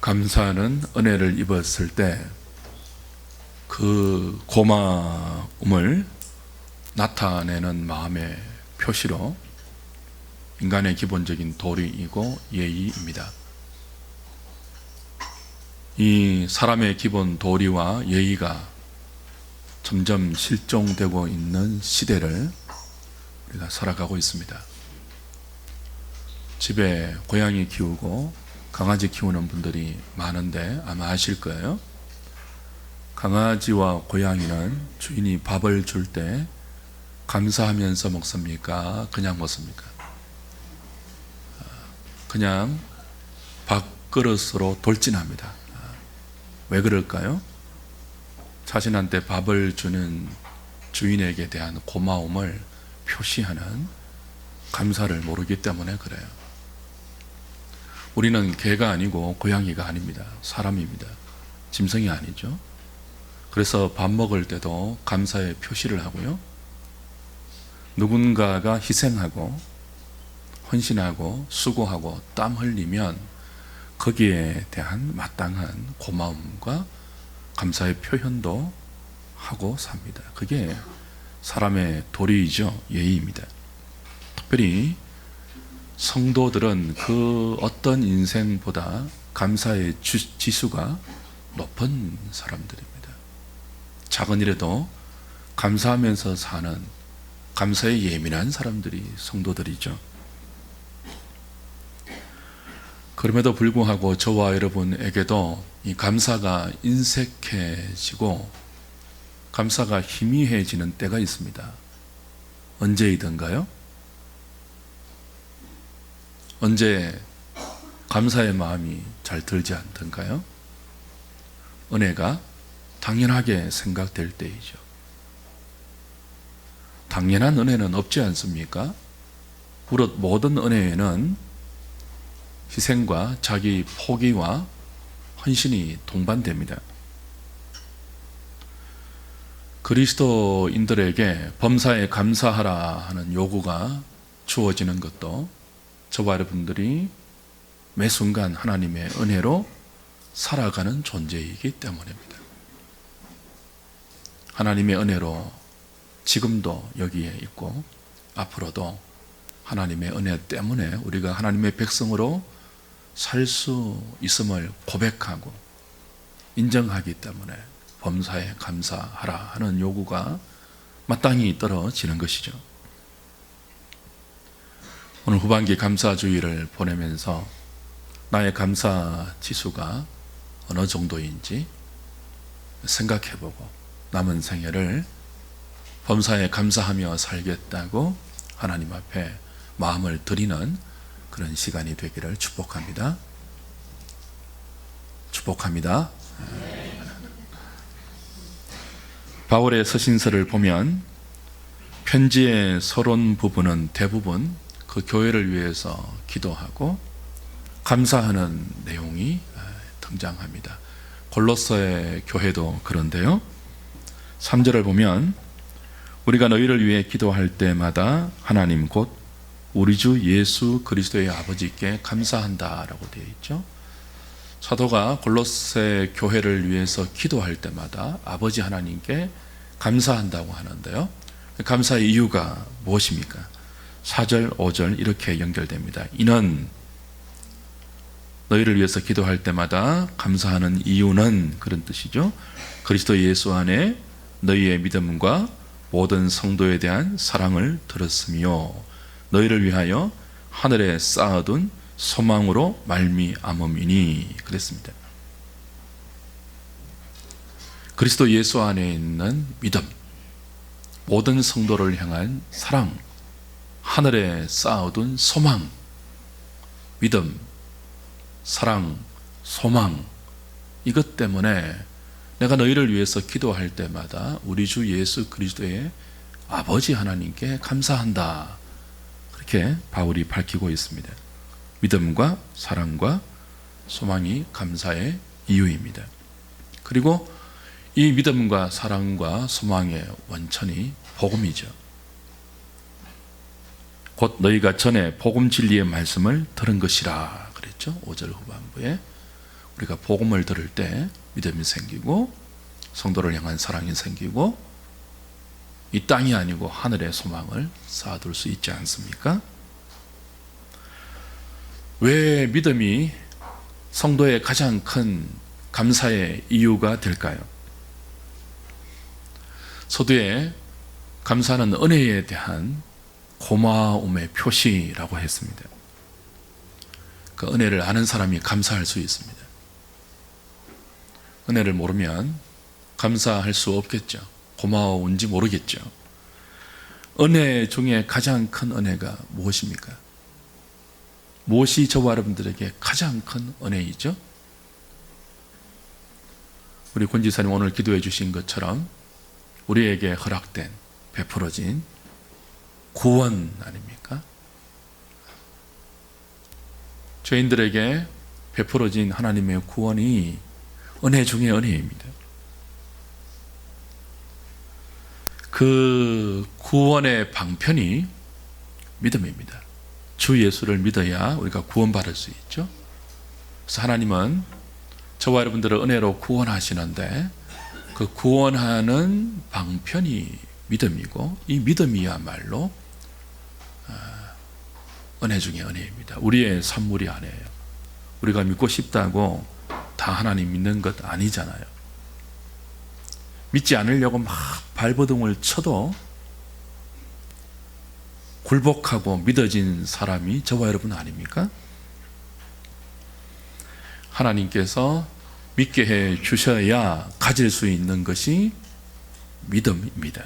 감사하는 은혜를 입었을 때 그 고마움을 나타내는 마음의 표시로 인간의 기본적인 도리이고 예의입니다. 이 사람의 기본 도리와 예의가 점점 실종되고 있는 시대를 우리가 살아가고 있습니다. 집에 고양이 키우고 강아지 키우는 분들이 많은데 아마 아실 거예요. 강아지와 고양이는 주인이 밥을 줄 때 감사하면서 먹습니까? 그냥 먹습니까? 그냥 밥그릇으로 돌진합니다. 왜 그럴까요? 자신한테 밥을 주는 주인에게 대한 고마움을 표시하는 감사를 모르기 때문에 그래요. 우리는 개가 아니고 고양이가 아닙니다. 사람입니다. 짐승이 아니죠. 그래서 밥 먹을 때도 감사의 표시를 하고요. 누군가가 희생하고 헌신하고 수고하고 땀 흘리면 거기에 대한 마땅한 고마움과 감사의 표현도 하고 삽니다. 그게 사람의 도리이죠. 예의입니다. 특별히 성도들은 그 어떤 인생보다 감사의 지수가 높은 사람들입니다. 작은 일에도 감사하면서 사는 감사에 예민한 사람들이 성도들이죠. 그럼에도 불구하고 저와 여러분에게도 이 감사가 인색해지고 감사가 희미해지는 때가 있습니다. 언제이든가요? 언제 감사의 마음이 잘 들지 않던가요? 은혜가 당연하게 생각될 때이죠. 당연한 은혜는 없지 않습니까? 무릇 모든 은혜에는 희생과 자기 포기와 헌신이 동반됩니다. 그리스도인들에게 범사에 감사하라 하는 요구가 주어지는 것도 저와 여러분들이 매 순간 하나님의 은혜로 살아가는 존재이기 때문입니다. 하나님의 은혜로 지금도 여기에 있고 앞으로도 하나님의 은혜 때문에 우리가 하나님의 백성으로 살 수 있음을 고백하고 인정하기 때문에 범사에 감사하라 하는 요구가 마땅히 떨어지는 것이죠. 오늘 후반기 감사주의를 보내면서 나의 감사 지수가 어느 정도인지 생각해보고 남은 생애를 범사에 감사하며 살겠다고 하나님 앞에 마음을 드리는 그런 시간이 되기를 축복합니다. 축복합니다. 바울의 서신서를 보면 편지의 서론 부분은 대부분 그 교회를 위해서 기도하고 감사하는 내용이 등장합니다. 골로새의 교회도 그런데요. 3절을 보면 우리가 너희를 위해 기도할 때마다 하나님 곧 우리 주 예수 그리스도의 아버지께 감사한다라고 되어 있죠. 사도가 골로새 교회를 위해서 기도할 때마다 아버지 하나님께 감사한다고 하는데요. 감사의 이유가 무엇입니까? 4절, 5절 이렇게 연결됩니다. 이는 너희를 위해서 기도할 때마다 감사하는 이유는 그런 뜻이죠. 그리스도 예수 안에 너희의 믿음과 모든 성도에 대한 사랑을 들었으며 너희를 위하여 하늘에 쌓아둔 소망으로 말미암음이니 그랬습니다. 그리스도 예수 안에 있는 믿음, 모든 성도를 향한 사랑, 하늘에 쌓아둔 소망, 믿음, 사랑, 소망, 이것 때문에 내가 너희를 위해서 기도할 때마다 우리 주 예수 그리스도의 아버지 하나님께 감사한다. 그렇게 바울이 밝히고 있습니다. 믿음과 사랑과 소망이 감사의 이유입니다. 그리고 이 믿음과 사랑과 소망의 원천이 복음이죠. 곧 너희가 전에 복음 진리의 말씀을 들은 것이라 그랬죠. 5절 후반부에 우리가 복음을 들을 때 믿음이 생기고 성도를 향한 사랑이 생기고 이 땅이 아니고 하늘의 소망을 쌓아둘 수 있지 않습니까? 왜 믿음이 성도의 가장 큰 감사의 이유가 될까요? 서두에 감사는 은혜에 대한 고마움의 표시라고 했습니다. 그 은혜를 아는 사람이 감사할 수 있습니다. 은혜를 모르면 감사할 수 없겠죠. 고마운지 모르겠죠. 은혜 중에 가장 큰 은혜가 무엇입니까? 무엇이 저와 여러분들에게 가장 큰 은혜이죠? 우리 권지사님 오늘 기도해 주신 것처럼 우리에게 허락된, 베풀어진 구원 아닙니까? 죄인들에게 베풀어진 하나님의 구원이 은혜 중에 은혜입니다. 그 구원의 방편이 믿음입니다. 주 예수를 믿어야 우리가 구원받을 수 있죠. 그래서 하나님은 저와 여러분들을 은혜로 구원하시는데 그 구원하는 방편이 믿음이고 이 믿음이야말로 은혜 중에 은혜입니다. 우리의 선물이 아니에요. 우리가 믿고 싶다고 다 하나님 믿는 것 아니잖아요. 믿지 않으려고 막 발버둥을 쳐도 굴복하고 믿어진 사람이 저와 여러분 아닙니까? 하나님께서 믿게 해 주셔야 가질 수 있는 것이 믿음입니다.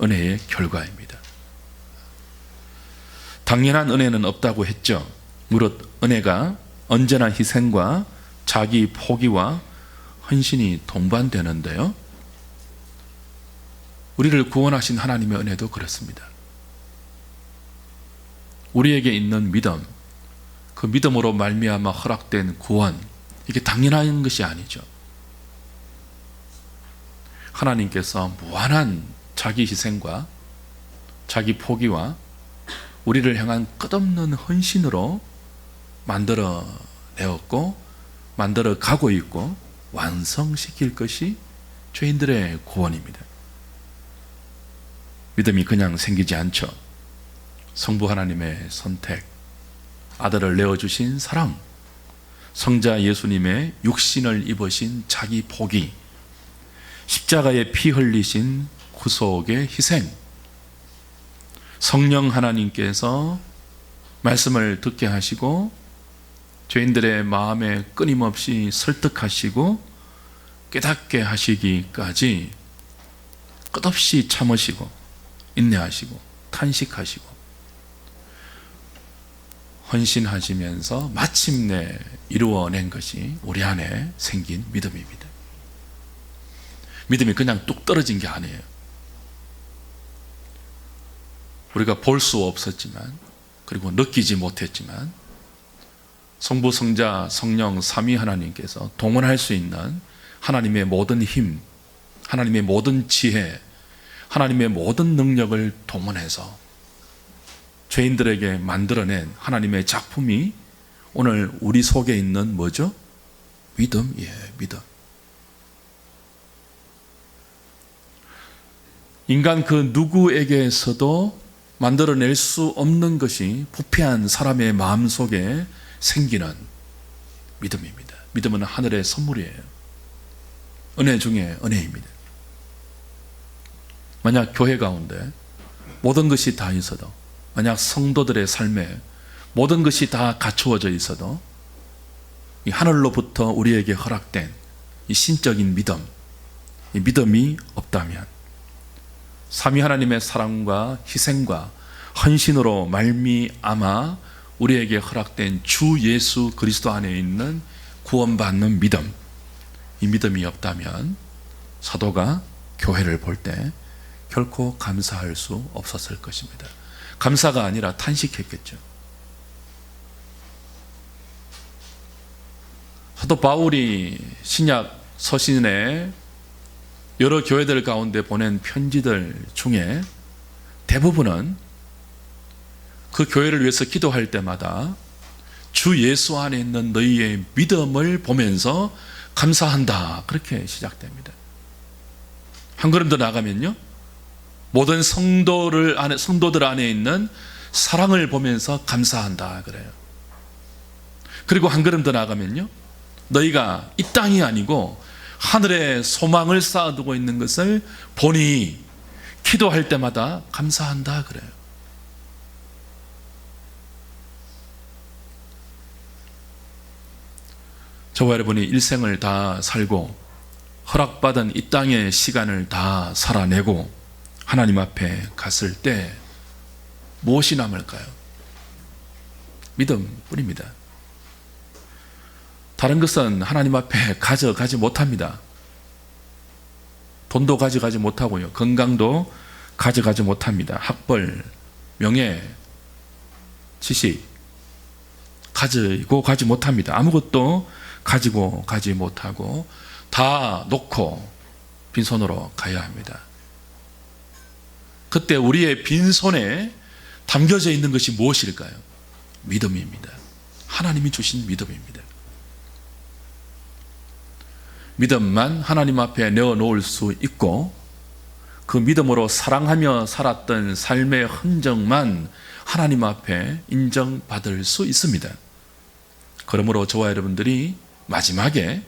은혜의 결과입니다. 당연한 은혜는 없다고 했죠. 무릇 은혜가 언제나 희생과 자기 포기와 헌신이 동반되는데요. 우리를 구원하신 하나님의 은혜도 그렇습니다. 우리에게 있는 믿음, 그 믿음으로 말미암아 허락된 구원, 이게 당연한 것이 아니죠. 하나님께서 무한한 자기 희생과 자기 포기와 우리를 향한 끝없는 헌신으로 만들어 내었고 만들어 가고 있고 완성시킬 것이 죄인들의 구원입니다. 믿음이 그냥 생기지 않죠. 성부 하나님의 선택, 아들을 내어주신 사랑, 성자 예수님의 육신을 입으신 자기 포기, 십자가에 피 흘리신 구속의 희생, 성령 하나님께서 말씀을 듣게 하시고 죄인들의 마음에 끊임없이 설득하시고 깨닫게 하시기까지 끝없이 참으시고 인내하시고 탄식하시고 헌신하시면서 마침내 이루어낸 것이 우리 안에 생긴 믿음입니다. 믿음이 그냥 뚝 떨어진 게 아니에요. 우리가 볼 수 없었지만 그리고 느끼지 못했지만 성부, 성자, 성령, 삼위 하나님께서 동원할 수 있는 하나님의 모든 힘, 하나님의 모든 지혜, 하나님의 모든 능력을 동원해서 죄인들에게 만들어낸 하나님의 작품이 오늘 우리 속에 있는 뭐죠? 믿음이에요. 믿음. 인간 그 누구에게서도 만들어낼 수 없는 것이 부패한 사람의 마음속에 생기는 믿음입니다. 믿음은 하늘의 선물이에요. 은혜 중에 은혜입니다. 만약 교회 가운데 모든 것이 다 있어도, 만약 성도들의 삶에 모든 것이 다 갖추어져 있어도 이 하늘로부터 우리에게 허락된 이 신적인 믿음, 이 믿음이 없다면 삼위 하나님의 사랑과 희생과 헌신으로 말미암아 우리에게 허락된 주 예수 그리스도 안에 있는 구원받는 믿음, 이 믿음이 없다면 사도가 교회를 볼 때 결코 감사할 수 없었을 것입니다. 감사가 아니라 탄식했겠죠. 사도 바울이 신약 서신에 여러 교회들 가운데 보낸 편지들 중에 대부분은 그 교회를 위해서 기도할 때마다 주 예수 안에 있는 너희의 믿음을 보면서 감사한다. 그렇게 시작됩니다. 한 걸음 더 나가면요, 모든 성도들 안에 있는 사랑을 보면서 감사한다 그래요. 그리고 한 걸음 더 나가면요, 너희가 이 땅이 아니고 하늘에 소망을 쌓아두고 있는 것을 보니 기도할 때마다 감사한다 그래요. 저와 여러분이 일생을 다 살고 허락받은 이 땅의 시간을 다 살아내고 하나님 앞에 갔을 때 무엇이 남을까요? 믿음뿐입니다. 다른 것은 하나님 앞에 가져가지 못합니다. 돈도 가져가지 못하고요, 건강도 가져가지 못합니다. 학벌, 명예, 지식 가지고 가지 못합니다. 아무것도 가지고 가지 못하고 다 놓고 빈손으로 가야 합니다. 그때 우리의 빈손에 담겨져 있는 것이 무엇일까요? 믿음입니다. 하나님이 주신 믿음입니다. 믿음만 하나님 앞에 내어놓을 수 있고, 그 믿음으로 사랑하며 살았던 삶의 흔적만 하나님 앞에 인정받을 수 있습니다. 그러므로 저와 여러분들이 마지막에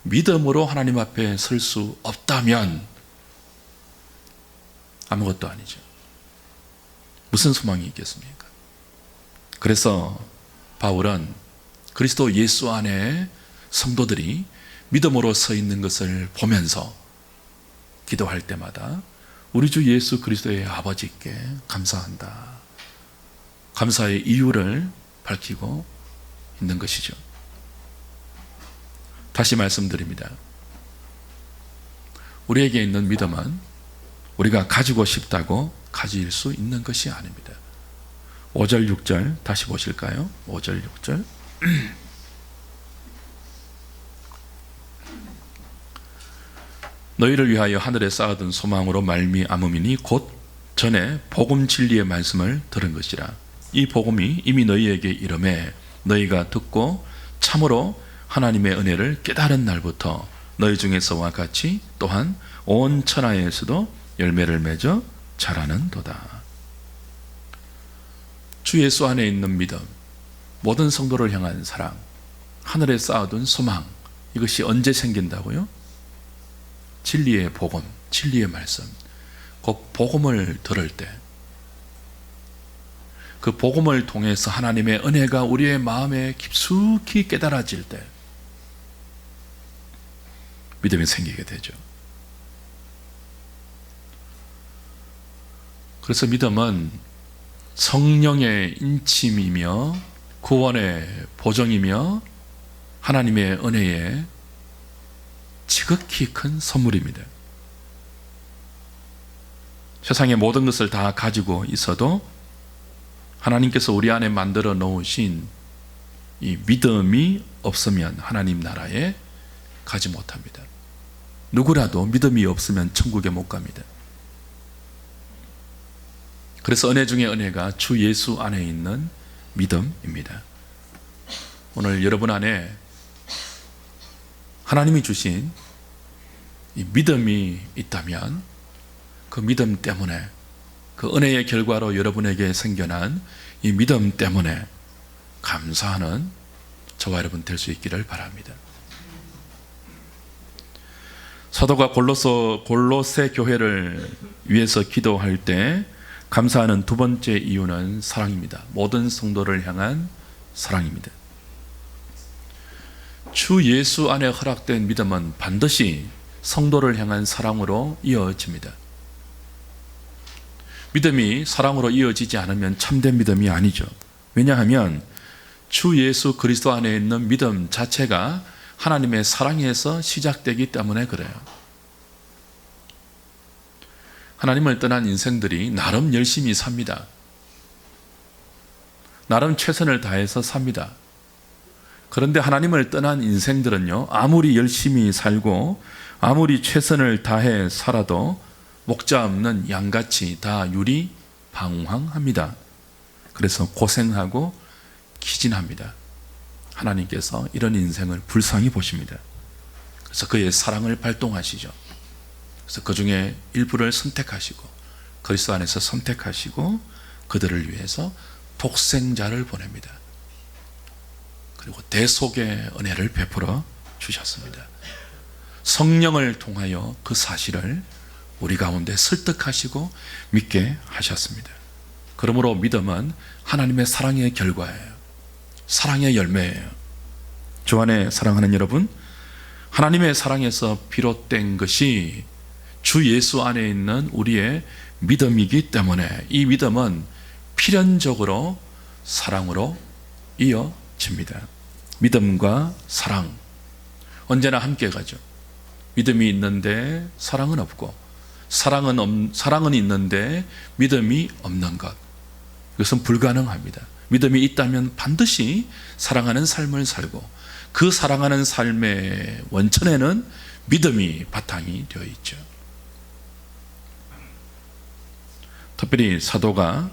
믿음으로 하나님 앞에 설 수 없다면 아무것도 아니죠. 무슨 소망이 있겠습니까? 그래서 바울은 그리스도 예수 안에 성도들이 믿음으로 서 있는 것을 보면서 기도할 때마다 우리 주 예수 그리스도의 아버지께 감사한다, 감사의 이유를 밝히고 있는 것이죠. 다시 말씀드립니다. 우리에게 있는 믿음은 우리가 가지고 싶다고 가질 수 있는 것이 아닙니다. 5절 6절 다시 보실까요? 5절 6절 너희를 위하여 하늘에 쌓아둔 소망으로 말미암음이니 곧 전에 복음 진리의 말씀을 들은 것이라. 이 복음이 이미 너희에게 이르매 너희가 듣고 참으로 하나님의 은혜를 깨달은 날부터 너희 중에서와 같이 또한 온 천하에서도 열매를 맺어 자라는도다. 주 예수 안에 있는 믿음, 모든 성도를 향한 사랑, 하늘에 쌓아둔 소망, 이것이 언제 생긴다고요? 진리의 복음, 진리의 말씀, 그 복음을 들을 때, 그 복음을 통해서 하나님의 은혜가 우리의 마음에 깊숙이 깨달아질 때 믿음이 생기게 되죠. 그래서 믿음은 성령의 인침이며 구원의 보정이며 하나님의 은혜의 지극히 큰 선물입니다. 세상의 모든 것을 다 가지고 있어도 하나님께서 우리 안에 만들어 놓으신 이 믿음이 없으면 하나님 나라에 가지 못합니다. 누구라도 믿음이 없으면 천국에 못 갑니다. 그래서 은혜 중에 은혜가 주 예수 안에 있는 믿음입니다. 오늘 여러분 안에 하나님이 주신 이 믿음이 있다면 그 믿음 때문에, 그 은혜의 결과로 여러분에게 생겨난 이 믿음 때문에 감사하는 저와 여러분 될 수 있기를 바랍니다. 사도가 골로새 교회를 위해서 기도할 때 감사하는 두 번째 이유는 사랑입니다. 모든 성도를 향한 사랑입니다. 주 예수 안에 허락된 믿음은 반드시 성도를 향한 사랑으로 이어집니다. 믿음이 사랑으로 이어지지 않으면 참된 믿음이 아니죠. 왜냐하면 주 예수 그리스도 안에 있는 믿음 자체가 하나님의 사랑에서 시작되기 때문에 그래요. 하나님을 떠난 인생들이 나름 열심히 삽니다. 나름 최선을 다해서 삽니다. 그런데 하나님을 떠난 인생들은요, 아무리 열심히 살고 아무리 최선을 다해 살아도 목자 없는 양같이 다 유리방황합니다. 그래서 고생하고 기진합니다. 하나님께서 이런 인생을 불쌍히 보십니다. 그래서 그의 사랑을 발동하시죠. 그래서 그 중에 일부를 선택하시고 그리스도 안에서 선택하시고 그들을 위해서 독생자를 보냅니다. 그리고 대속의 은혜를 베풀어 주셨습니다. 성령을 통하여 그 사실을 우리 가운데 설득하시고 믿게 하셨습니다. 그러므로 믿음은 하나님의 사랑의 결과예요. 사랑의 열매예요. 주 안에 사랑하는 여러분, 하나님의 사랑에서 비롯된 것이 주 예수 안에 있는 우리의 믿음이기 때문에 이 믿음은 필연적으로 사랑으로 이어집니다. 믿음과 사랑 언제나 함께 가죠. 믿음이 있는데 사랑은 없고 사랑은 있는데 믿음이 없는 것, 이것은 불가능합니다. 믿음이 있다면 반드시 사랑하는 삶을 살고 그 사랑하는 삶의 원천에는 믿음이 바탕이 되어 있죠. 특별히 사도가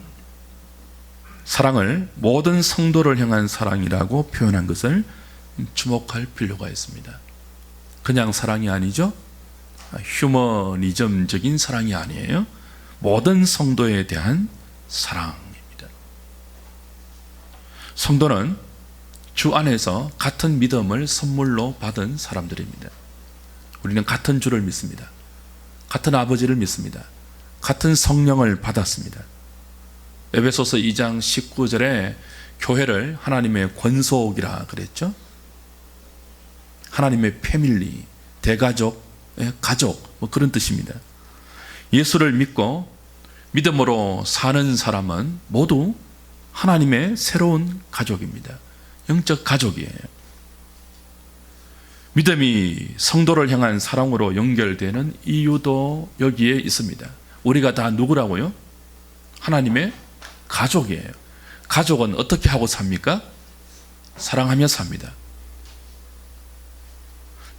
사랑을 모든 성도를 향한 사랑이라고 표현한 것을 주목할 필요가 있습니다. 그냥 사랑이 아니죠. 휴머니즘적인 사랑이 아니에요. 모든 성도에 대한 사랑입니다. 성도는 주 안에서 같은 믿음을 선물로 받은 사람들입니다. 우리는 같은 주를 믿습니다. 같은 아버지를 믿습니다. 같은 성령을 받았습니다. 에베소서 2장 19절에 교회를 하나님의 권속이라 그랬죠. 하나님의 패밀리, 대가족, 가족, 그런 뜻입니다. 예수를 믿고 믿음으로 사는 사람은 모두 하나님의 새로운 가족입니다. 영적 가족이에요. 믿음이 성도를 향한 사랑으로 연결되는 이유도 여기에 있습니다. 우리가 다 누구라고요? 하나님의 가족이에요. 가족은 어떻게 하고 삽니까? 사랑하며 삽니다.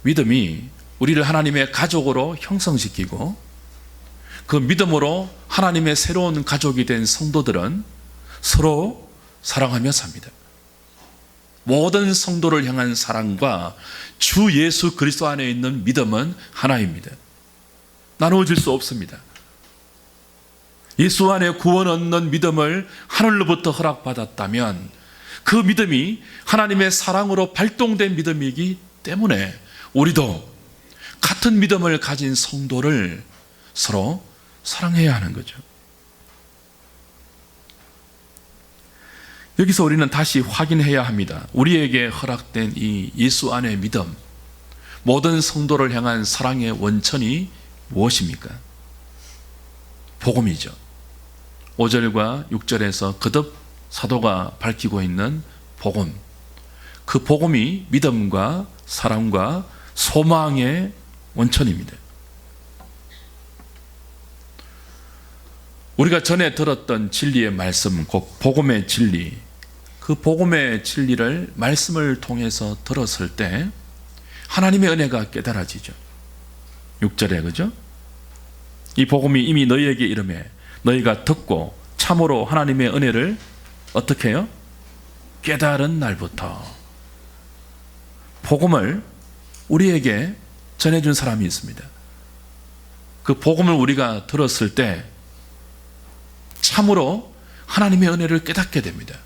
믿음이 우리를 하나님의 가족으로 형성시키고 그 믿음으로 하나님의 새로운 가족이 된 성도들은 서로 사랑하며 삽니다. 모든 성도를 향한 사랑과 주 예수 그리스도 안에 있는 믿음은 하나입니다. 나누어질 수 없습니다. 예수 안에 구원 얻는 믿음을 하늘로부터 허락받았다면 그 믿음이 하나님의 사랑으로 발동된 믿음이기 때문에 우리도 같은 믿음을 가진 성도를 서로 사랑해야 하는 거죠. 여기서 우리는 다시 확인해야 합니다. 우리에게 허락된 이 예수 안의 믿음, 모든 성도를 향한 사랑의 원천이 무엇입니까? 복음이죠. 5절과 6절에서 거듭 사도가 밝히고 있는 복음, 그 복음이 믿음과 사랑과 소망의 원천입니다. 우리가 전에 들었던 진리의 말씀, 곧 복음의 진리, 그 복음의 진리를 말씀을 통해서 들었을 때 하나님의 은혜가 깨달아지죠. 6절에 그죠? 이 복음이 이미 너희에게 이르매 너희가 듣고 참으로 하나님의 은혜를 어떻게 해요? 깨달은 날부터. 복음을 우리에게 전해준 사람이 있습니다. 그 복음을 우리가 들었을 때 참으로 하나님의 은혜를 깨닫게 됩니다.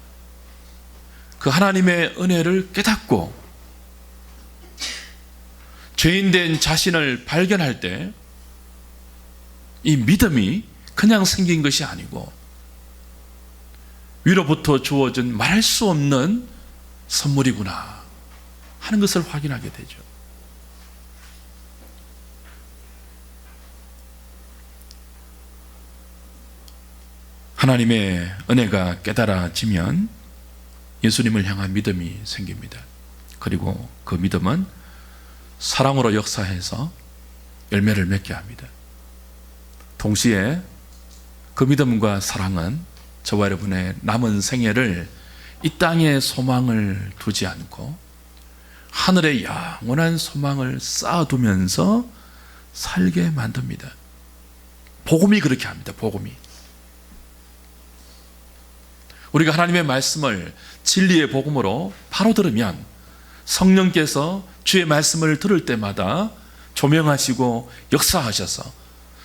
그 하나님의 은혜를 깨닫고 죄인된 자신을 발견할 때 이 믿음이 그냥 생긴 것이 아니고 위로부터 주어진 말할 수 없는 선물이구나 하는 것을 확인하게 되죠. 하나님의 은혜가 깨달아지면 예수님을 향한 믿음이 생깁니다. 그리고 그 믿음은 사랑으로 역사해서 열매를 맺게 합니다. 동시에 그 믿음과 사랑은 저와 여러분의 남은 생애를 이 땅에 소망을 두지 않고 하늘에 영원한 소망을 쌓아두면서 살게 만듭니다. 복음이 그렇게 합니다. 복음이. 우리가 하나님의 말씀을 진리의 복음으로 바로 들으면 성령께서 주의 말씀을 들을 때마다 조명하시고 역사하셔서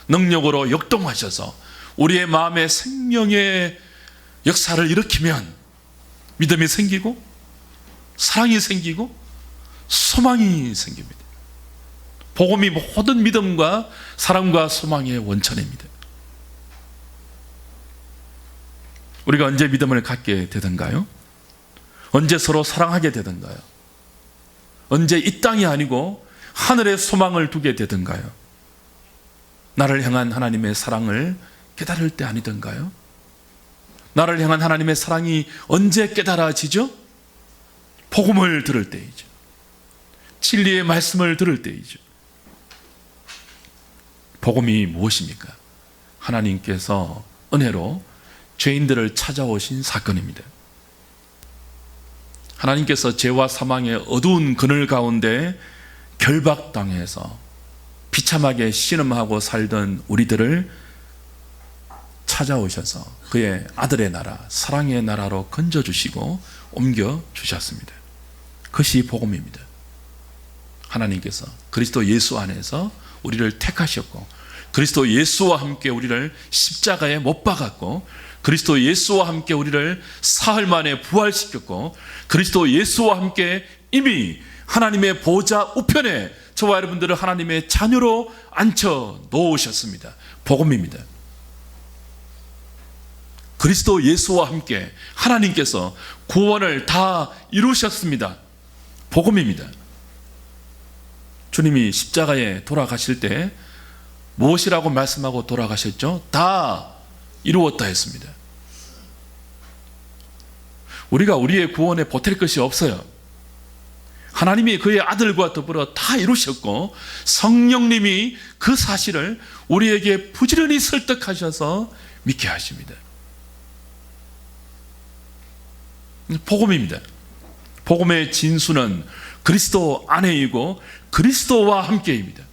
능력으로 역동하셔서 우리의 마음의 생명의 역사를 일으키면 믿음이 생기고 사랑이 생기고 소망이 생깁니다. 복음이 모든 믿음과 사랑과 소망의 원천입니다. 우리가 언제 믿음을 갖게 되던가요? 언제 서로 사랑하게 되던가요? 언제 이 땅이 아니고 하늘의 소망을 두게 되던가요? 나를 향한 하나님의 사랑을 깨달을 때 아니던가요? 나를 향한 하나님의 사랑이 언제 깨달아지죠? 복음을 들을 때이죠. 진리의 말씀을 들을 때이죠. 복음이 무엇입니까? 하나님께서 은혜로 죄인들을 찾아오신 사건입니다. 하나님께서 죄와 사망의 어두운 그늘 가운데 결박당해서 비참하게 신음하고 살던 우리들을 찾아오셔서 그의 아들의 나라, 사랑의 나라로 건져주시고 옮겨주셨습니다. 그것이 복음입니다. 하나님께서 그리스도 예수 안에서 우리를 택하셨고 그리스도 예수와 함께 우리를 십자가에 못 박았고 그리스도 예수와 함께 우리를 사흘 만에 부활시켰고 그리스도 예수와 함께 이미 하나님의 보좌 우편에 저와 여러분들을 하나님의 자녀로 앉혀 놓으셨습니다. 복음입니다. 그리스도 예수와 함께 하나님께서 구원을 다 이루셨습니다. 복음입니다. 주님이 십자가에 돌아가실 때 무엇이라고 말씀하고 돌아가셨죠? 다 이루었다 했습니다. 우리가 우리의 구원에 보탤 것이 없어요. 하나님이 그의 아들과 더불어 다 이루셨고 성령님이 그 사실을 우리에게 부지런히 설득하셔서 믿게 하십니다. 복음입니다. 복음의 진수는 그리스도 안에이고 그리스도와 함께입니다.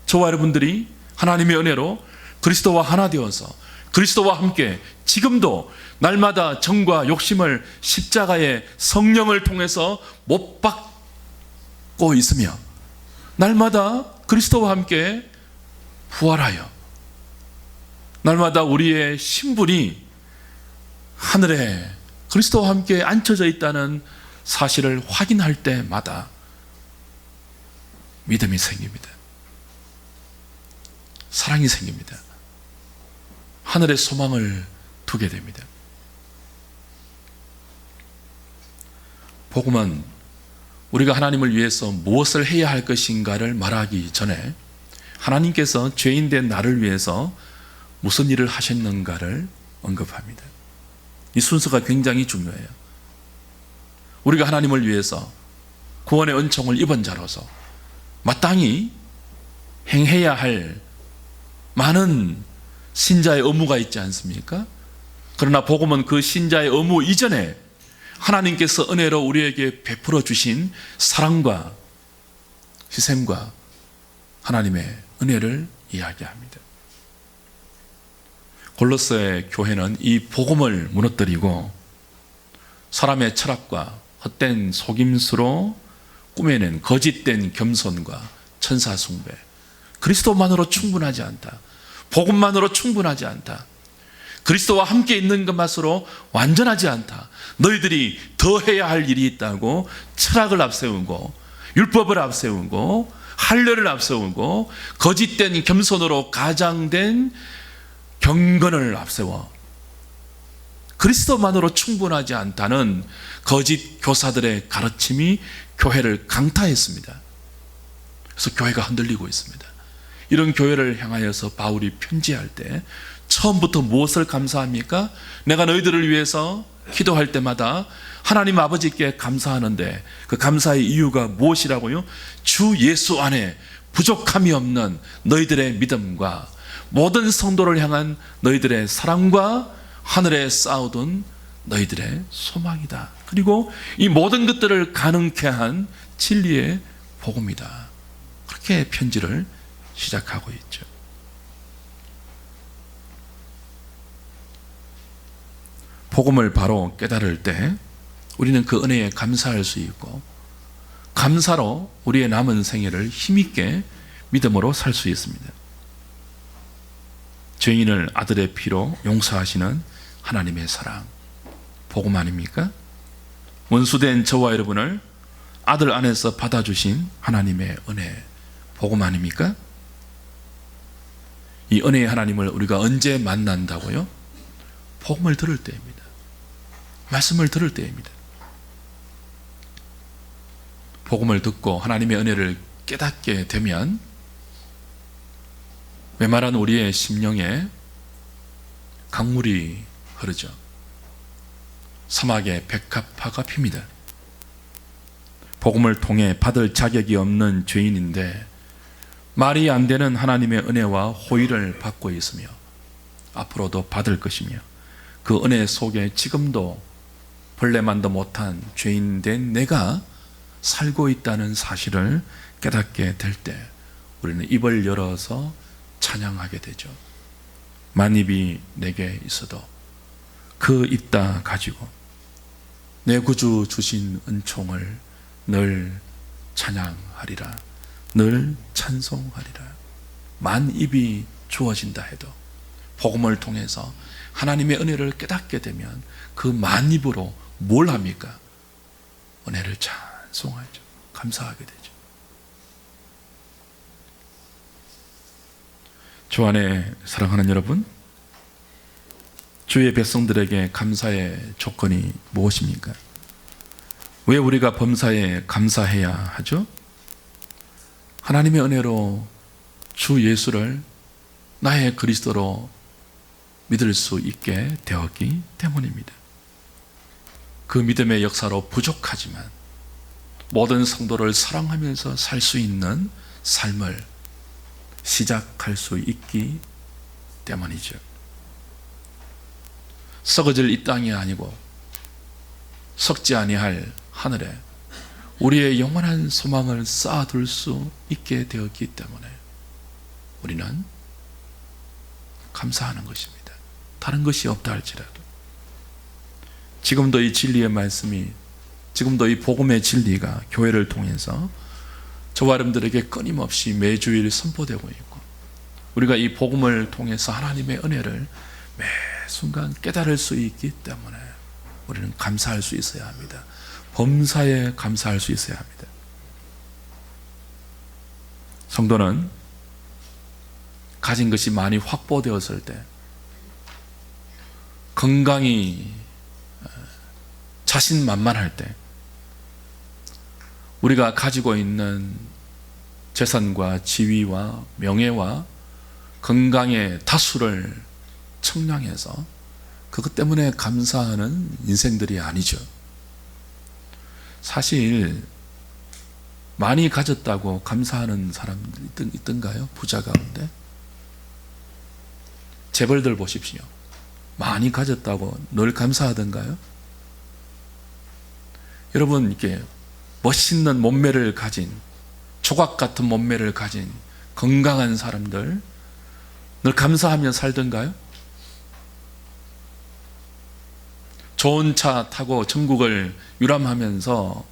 저와 여러분들이 하나님의 은혜로 그리스도와 하나 되어서 그리스도와 함께 지금도 날마다 정과 욕심을 십자가의 성령을 통해서 못 받고 있으며 날마다 그리스도와 함께 부활하여 날마다 우리의 신분이 하늘에 그리스도와 함께 앉혀져 있다는 사실을 확인할 때마다 믿음이 생깁니다. 사랑이 생깁니다. 하늘의 소망을 두게 됩니다. 복음은 우리가 하나님을 위해서 무엇을 해야 할 것인가를 말하기 전에 하나님께서 죄인된 나를 위해서 무슨 일을 하셨는가를 언급합니다. 이 순서가 굉장히 중요해요. 우리가 하나님을 위해서 구원의 은총을 입은 자로서 마땅히 행해야 할 많은 신자의 의무가 있지 않습니까? 그러나 복음은 그 신자의 의무 이전에 하나님께서 은혜로 우리에게 베풀어 주신 사랑과 희생과 하나님의 은혜를 이야기합니다. 골로새 교회는 이 복음을 무너뜨리고 사람의 철학과 헛된 속임수로 꾸며낸 거짓된 겸손과 천사 숭배, 그리스도만으로 충분하지 않다. 복음만으로 충분하지 않다. 그리스도와 함께 있는 것만으로 완전하지 않다. 너희들이 더 해야 할 일이 있다고 철학을 앞세우고 율법을 앞세우고 할례를 앞세우고 거짓된 겸손으로 가장된 경건을 앞세워 그리스도만으로 충분하지 않다는 거짓 교사들의 가르침이 교회를 강타했습니다. 그래서 교회가 흔들리고 있습니다. 이런 교회를 향하여서 바울이 편지할 때 처음부터 무엇을 감사합니까? 내가 너희들을 위해서 기도할 때마다 하나님 아버지께 감사하는데 그 감사의 이유가 무엇이라고요? 주 예수 안에 부족함이 없는 너희들의 믿음과 모든 성도를 향한 너희들의 사랑과 하늘에 쌓아둔 너희들의 소망이다. 그리고 이 모든 것들을 가능케 한 진리의 복음이다. 그렇게 편지를 시작하고 있죠. 복음을 바로 깨달을 때 우리는 그 은혜에 감사할 수 있고, 감사로 우리의 남은 생애를 힘있게 믿음으로 살 수 있습니다. 죄인을 아들의 피로 용서하시는 하나님의 사랑, 복음 아닙니까? 원수된 저와 여러분을 아들 안에서 받아주신 하나님의 은혜, 복음 아닙니까? 이 은혜의 하나님을 우리가 언제 만난다고요? 복음을 들을 때입니다. 말씀을 들을 때입니다. 복음을 듣고 하나님의 은혜를 깨닫게 되면 메마른 우리의 심령에 강물이 흐르죠. 사막에 백합화가 핍니다. 복음을 통해 받을 자격이 없는 죄인인데 말이 안 되는 하나님의 은혜와 호의를 받고 있으며 앞으로도 받을 것이며, 그 은혜 속에 지금도 벌레만도 못한 죄인된 내가 살고 있다는 사실을 깨닫게 될 때 우리는 입을 열어서 찬양하게 되죠. 만입이 내게 있어도 그 입 다 가지고 내 구주 주신 은총을 늘 찬양하리라, 늘 찬송하리라. 만 입이 주어진다 해도 복음을 통해서 하나님의 은혜를 깨닫게 되면 그 만 입으로 뭘 합니까? 은혜를 찬송하죠. 감사하게 되죠. 주 안에 사랑하는 여러분, 주의 백성들에게 감사의 조건이 무엇입니까? 왜 우리가 범사에 감사해야 하죠? 하나님의 은혜로 주 예수를 나의 그리스도로 믿을 수 있게 되었기 때문입니다. 그 믿음의 역사로 부족하지만 모든 성도를 사랑하면서 살 수 있는 삶을 시작할 수 있기 때문이죠. 썩어질 이 땅이 아니고 썩지 아니할 하늘에 우리의 영원한 소망을 쌓아둘 수 있게 되었기 때문에 우리는 감사하는 것입니다. 다른 것이 없다 할지라도 지금도 이 진리의 말씀이, 지금도 이 복음의 진리가 교회를 통해서 저와 여러분들에게 끊임없이 매주일 선포되고 있고, 우리가 이 복음을 통해서 하나님의 은혜를 매 순간 깨달을 수 있기 때문에 우리는 감사할 수 있어야 합니다. 범사에 감사할 수 있어야 합니다. 성도는 가진 것이 많이 확보되었을 때, 건강이 자신만만할 때, 우리가 가지고 있는 재산과 지위와 명예와 건강의 다수를 청량해서 그것 때문에 감사하는 인생들이 아니죠. 사실 많이 가졌다고 감사하는 사람들이 있던가요? 부자 가운데? 재벌들 보십시오. 많이 가졌다고 늘 감사하던가요? 여러분, 이렇게 멋있는 몸매를 가진, 조각 같은 몸매를 가진 건강한 사람들 늘 감사하며 살던가요? 좋은 차 타고 전국을 유람하면서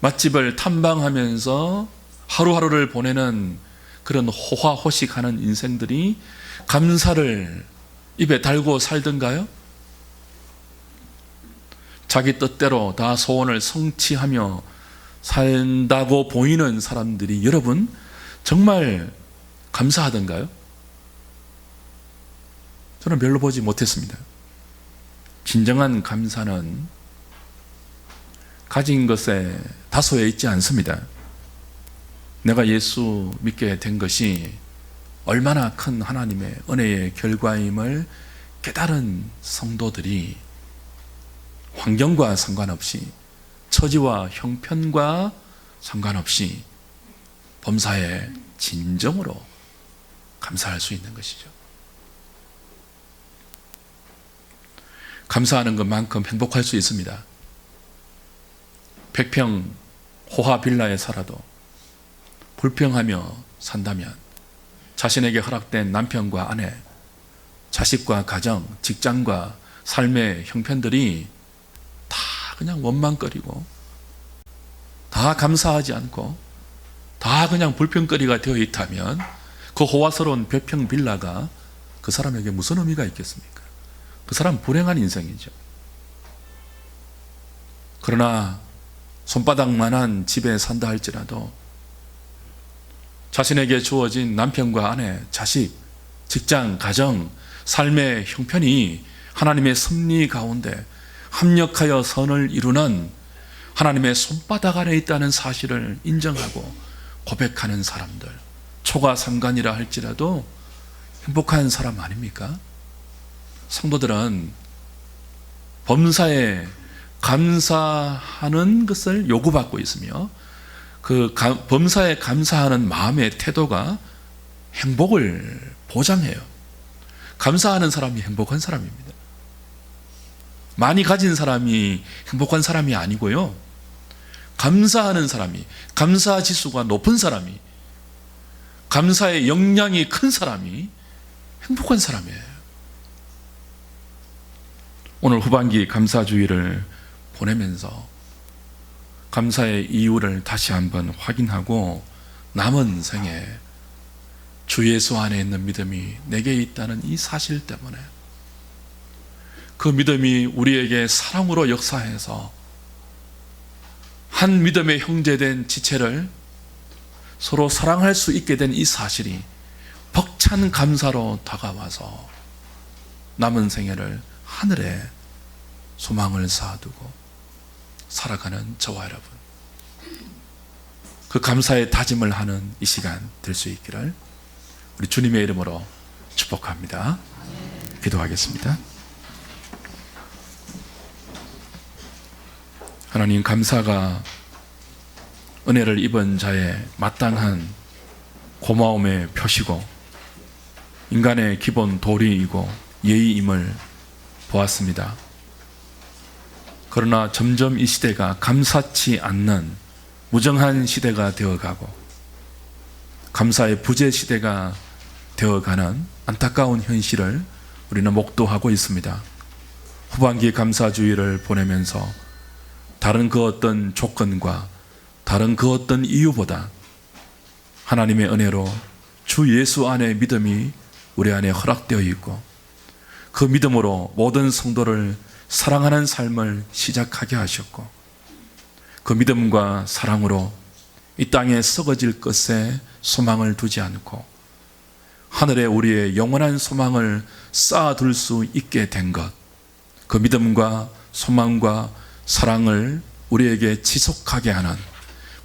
맛집을 탐방하면서 하루하루를 보내는 그런 호화호식하는 인생들이 감사를 입에 달고 살던가요? 자기 뜻대로 다 소원을 성취하며 산다고 보이는 사람들이 여러분 정말 감사하던가요? 저는 별로 보지 못했습니다. 진정한 감사는 가진 것에 다소에 있지 않습니다. 내가 예수 믿게 된 것이 얼마나 큰 하나님의 은혜의 결과임을 깨달은 성도들이 환경과 상관없이, 처지와 형편과 상관없이 범사에 진정으로 감사할 수 있는 것이죠. 감사하는 것만큼 행복할 수 있습니다. 100평 호화 빌라에 살아도 불평하며 산다면 자신에게 허락된 남편과 아내, 자식과 가정, 직장과 삶의 형편들이 다 그냥 원망거리고 다 감사하지 않고 다 그냥 불평거리가 되어 있다면 그 호화스러운 별평 빌라가 그 사람에게 무슨 의미가 있겠습니까? 그 사람 불행한 인생이죠. 그러나 손바닥만한 집에 산다 할지라도 자신에게 주어진 남편과 아내, 자식, 직장, 가정, 삶의 형편이 하나님의 섭리 가운데 합력하여 선을 이루는 하나님의 손바닥 안에 있다는 사실을 인정하고 고백하는 사람들, 초가 상관이라 할지라도 행복한 사람 아닙니까? 성도들은 범사에 감사하는 것을 요구받고 있으며 그 범사에 감사하는 마음의 태도가 행복을 보장해요. 감사하는 사람이 행복한 사람입니다. 많이 가진 사람이 행복한 사람이 아니고요. 감사하는 사람이, 감사 지수가 높은 사람이, 감사의 역량이 큰 사람이 행복한 사람이에요. 오늘 후반기 감사주의를 보내면서 감사의 이유를 다시 한번 확인하고 남은 생에 주 예수 안에 있는 믿음이 내게 있다는 이 사실 때문에 그 믿음이 우리에게 사랑으로 역사해서 한 믿음의 형제된 지체를 서로 사랑할 수 있게 된 이 사실이 벅찬 감사로 다가와서 남은 생애를 하늘에 소망을 쌓아두고 살아가는 저와 여러분, 그 감사의 다짐을 하는 이 시간 될 수 있기를 우리 주님의 이름으로 축복합니다. 기도하겠습니다. 하나님, 감사가 은혜를 입은 자의 마땅한 고마움의 표시고 인간의 기본 도리이고 예의임을 보았습니다. 그러나 점점 이 시대가 감사치 않는 무정한 시대가 되어가고 감사의 부재 시대가 되어가는 안타까운 현실을 우리는 목도하고 있습니다. 후반기 감사주의를 보내면서 다른 그 어떤 조건과 다른 그 어떤 이유보다 하나님의 은혜로 주 예수 안에 믿음이 우리 안에 허락되어 있고 그 믿음으로 모든 성도를 사랑하는 삶을 시작하게 하셨고 그 믿음과 사랑으로 이 땅에 썩어질 것에 소망을 두지 않고 하늘에 우리의 영원한 소망을 쌓아둘 수 있게 된 것, 그 믿음과 소망과 사랑을 우리에게 지속하게 하는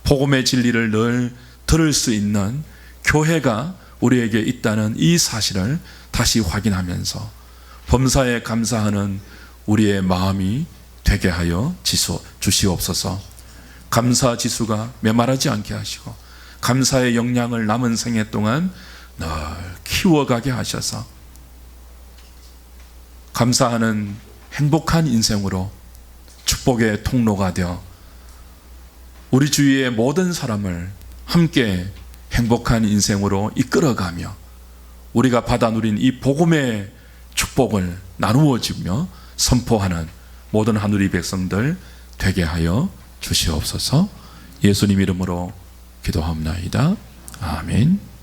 복음의 진리를 늘 들을 수 있는 교회가 우리에게 있다는 이 사실을 다시 확인하면서 범사에 감사하는 우리의 마음이 되게 하여 주시옵소서. 감사 지수가 메마르지 않게 하시고 감사의 역량을 남은 생애 동안 늘 키워가게 하셔서 감사하는 행복한 인생으로 축복의 통로가 되어 우리 주위의 모든 사람을 함께 행복한 인생으로 이끌어가며 우리가 받아 누린 이 복음의 축복을 나누어 주며 선포하는 모든 하늘의 백성들 되게 하여 주시옵소서. 예수님 이름으로 기도합나이다. 아멘.